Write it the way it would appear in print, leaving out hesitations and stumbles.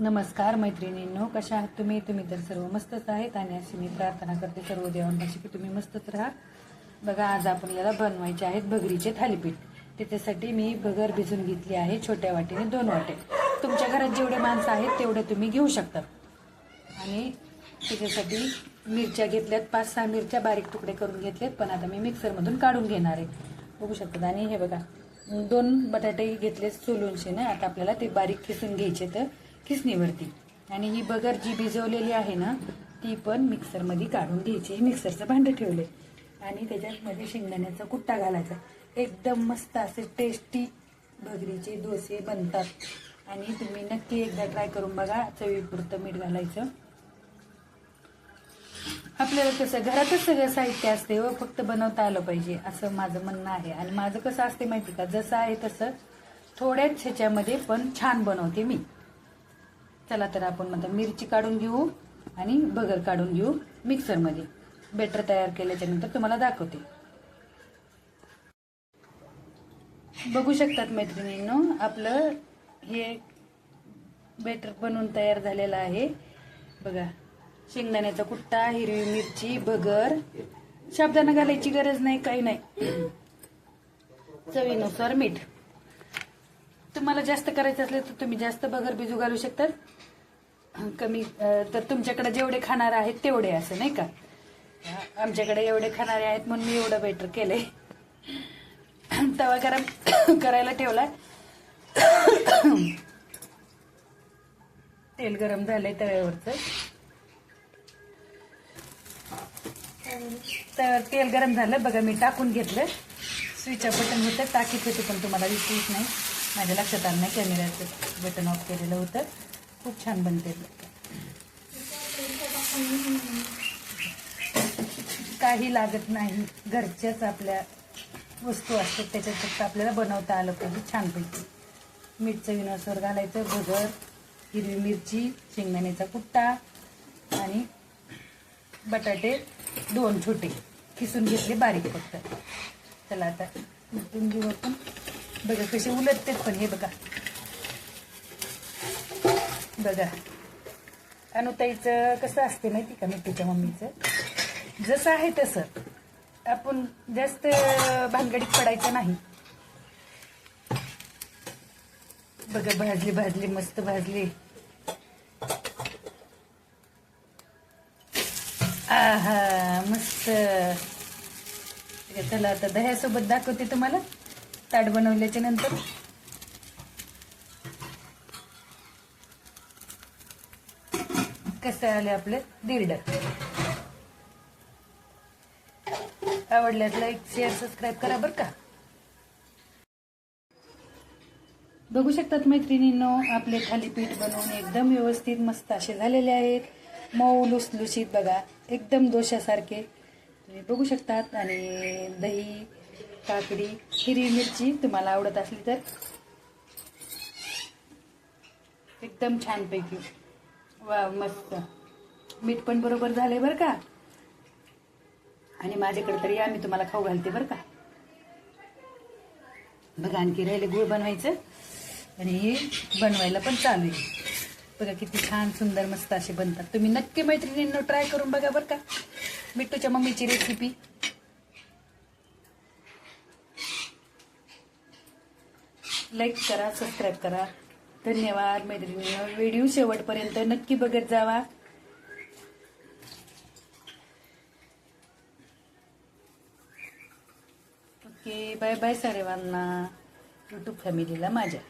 नमस्कार मैत्रिणींनो, कशा आहात तुम्ही तर सर्व मस्तच आहेत आणि अशी मी प्रार्थना करते सर्व देवांपाशी की तुम्ही मस्तच राहा. बघा, आज आपण याला बनवायचे आहेत भगरीचे थालीपीठ. त्याच्यासाठी मी भगर भिजून घेतली आहे छोट्या वाटीने 2 वाटे. तुमच्या घरात जेवढे माणसं आहेत तेवढे तुम्ही घेऊ शकता. आणि त्याच्यासाठी मिरच्या घेतल्यात, 5-6 मिरच्या बारीक तुकडे करून घेतलेत, पण आता मी मिक्सरमधून काढून घेणार आहे. बघू शकता. आणि हे बघा, 2 बटाटे घेतले सोलून ना. आता आपल्याला ते बारीक खिसून घ्यायचे तर खिसणीवरती. आणि ही भगर जी भिजवलेली आहे ना, ती पण मिक्सरमध्ये काढून घ्यायची. मिक्सरचं भांडं ठेवले आणि त्याच्यामध्ये शेंगदाण्याचा कुट्टा घालायचा. एकदम मस्त असे टेस्टी भगरीचे डोसे बनतात. आणि तुम्ही नक्की एकदा ट्राय करून बघा. चवीपुरतं मीठ घालायचं. आपल्याला कसं घरातच सगळं साहित्य असते व फक्त बनवता आलं पाहिजे असं माझं म्हणणं आहे. आणि माझं कसं असते माहिती का, जसं आहे तसं थोड्याच ह्याच्यामध्ये पण छान बनवते मी. चला तर आपण आता मिरची काढून घेऊ आणि भगर काढून घेऊ मिक्सरमध्ये. बेटर तयार केल्याच्या नंतर तुम्हाला दाखवते. बघू शकतात मैत्रिणींनो, आपलं हे बेटर बनवून तयार झालेलं आहे. बघा, शेंगदाण्याचा कुट्टा, हिरवी मिरची, भगर, साबुदाणा घालायची गरज नाही, काही नाही. चवीनुसार मीठ. तुम्हाला जास्त करायचं असले तर तुम्ही जास्त भगर भिजू घालू शकतात. कमी तर तुमच्याकडे जेवढे खाणारे आहेत तेवढे, असं नाही का. आमच्याकडे एवढे खाणारे आहेत म्हणून मी एवढं बेटर केलंय. तवा गरम करायला ठेवला. तेल गरम झालंय तव्यावरचं. तेल गरम झालं बघा, मी टाकून घेतलं. स्विच बटन होतं, टाकीत होते पण तुम्हाला दिसलीच नाही. माझ्या लक्षात आलं नाही, कॅमेऱ्याचं बटन ऑफ केलेलं होतं. खूप छान बनते. काही लागत नाही, घरच्याच आपल्या वस्तू असतात, त्याच्यात फक्त आपल्याला बनवता आलं पाहिजे छानपैकी. मीठ चवीनुसार घालायचं. भगर, हिरवी मिरची, शेंगदाण्याचा कुट्टा आणि बटाटे 2 छोटे खिसून घेतले बारीक फक्त. चला आता उलटून घेऊ आपण. बघा कसे उलटतेत पण. हे बघा बघा, अनुताईचं कसं असते माहिती का, मिठूच्या मम्मीचं. जसं आहे तसं आपण जास्त भानगडीत पडायचं नाही. बघा, भाजली मस्त भाजली. आहा, मस्त. चला आता दह्यासोबत दाखवते तुम्हाला ताट बनवल्याच्या नंतर. कसं आलं आपलं धिरडं. आवडल्यास लाईक, शेअर, सबस्क्राईब करा बरं का. बघू शकतात मैत्रिणींनो, आपले थालीपीठ बनवून एकदम व्यवस्थित मस्त असे झालेले आहेत. मऊ लुसलुशीत बघा, एकदम डोश्यासारखे तुम्ही बघू शकतात. आणि दही, काकडी, हिरवी मिरची तुम्हाला आवडत असली तर एकदम छानपैकी. वा, मस्त. मीठ पण बरोबर झालंय बरं का. आणि माझ्याकडे तरी या, मी तुम्हाला खाऊ घालते बरं का. बघा, आणखी राहिले गुळ बनवायचं आणि हे बनवायला पण चालू आहे. बघा किती छान सुंदर मस्त असे बनतात. तुम्ही नक्की मैत्रिणींनो ट्राय करून बघा बरं का, मिठूच्या मम्मीची रेसिपी. लाईक करा, सबस्क्राईब करा. धन्यवाद मैत्रिणींनो. व्हिडिओ शेवटपर्यंत नक्की बघत जावा. ओके, बाय बाय सर्वांना, यूट्यूब फॅमिलीला माझ्या.